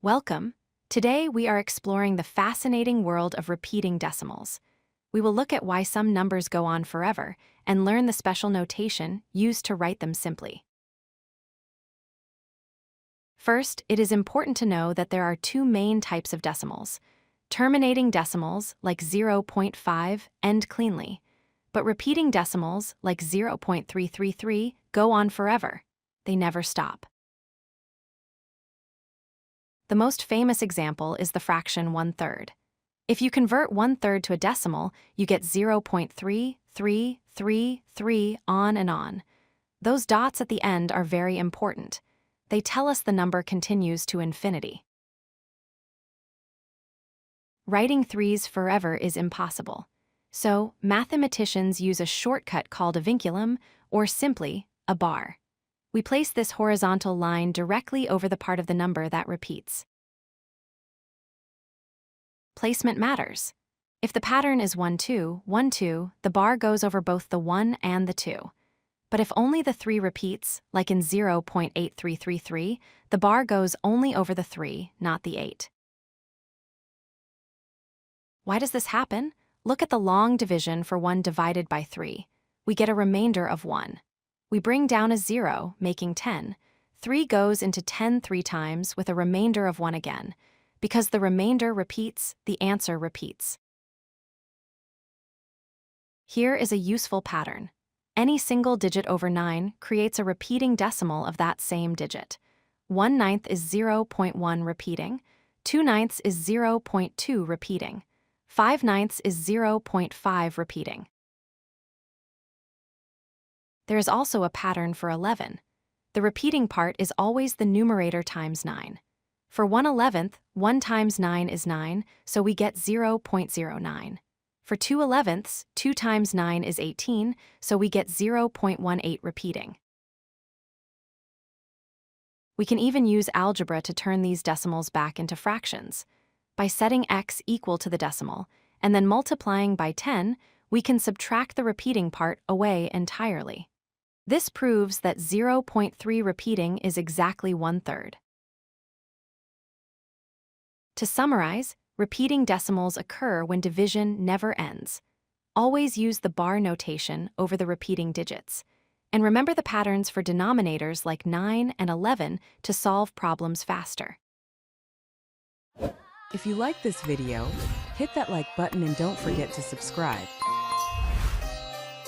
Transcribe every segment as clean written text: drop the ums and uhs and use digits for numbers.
Welcome. Today we are exploring the fascinating world of repeating decimals. We will look at why some numbers go on forever and learn the special notation used to write them simply. First, it is important to know that there are two main types of decimals. Terminating decimals, like 0.5, end cleanly, but repeating decimals, like 0.333, go on forever. They never stop. The most famous example is the fraction 1/3. If you convert 1/3 to a decimal, you get 0.3333 on and on. Those dots at the end are very important. They tell us the number continues to infinity. Writing threes forever is impossible. So, mathematicians use a shortcut called a vinculum, or simply, a bar. We place this horizontal line directly over the part of the number that repeats. Placement matters. If the pattern is 1, 2, 1, 2, the bar goes over both the 1 and the 2. But if only the 3 repeats, like in 0.8333, the bar goes only over the 3, not the 8. Why does this happen? Look at the long division for 1 divided by 3. We get a remainder of 1. We bring down a 0, making 10. 3 goes into 10 3 times with a remainder of 1 again. Because the remainder repeats, the answer repeats. Here is a useful pattern. Any single digit over 9 creates a repeating decimal of that same digit. 1/9 is 0.1 repeating, 2/9 is 0.2 repeating, 5/9 is 0.5 repeating. There is also a pattern for 11. The repeating part is always the numerator times 9. For 1/11, 1 times 9 is 9, so we get 0.09. For 2/11, 2 times 9 is 18, so we get 0.18 repeating. We can even use algebra to turn these decimals back into fractions. By setting x equal to the decimal, and then multiplying by 10, we can subtract the repeating part away entirely. This proves that 0.3 repeating is exactly 1/3. To summarize, repeating decimals occur when division never ends. Always use the bar notation over the repeating digits. And remember the patterns for denominators like 9 and 11 to solve problems faster. If you like this video, hit that like button and don't forget to subscribe.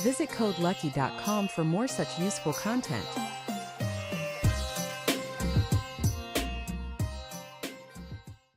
Visit codelucky.com for more such useful content.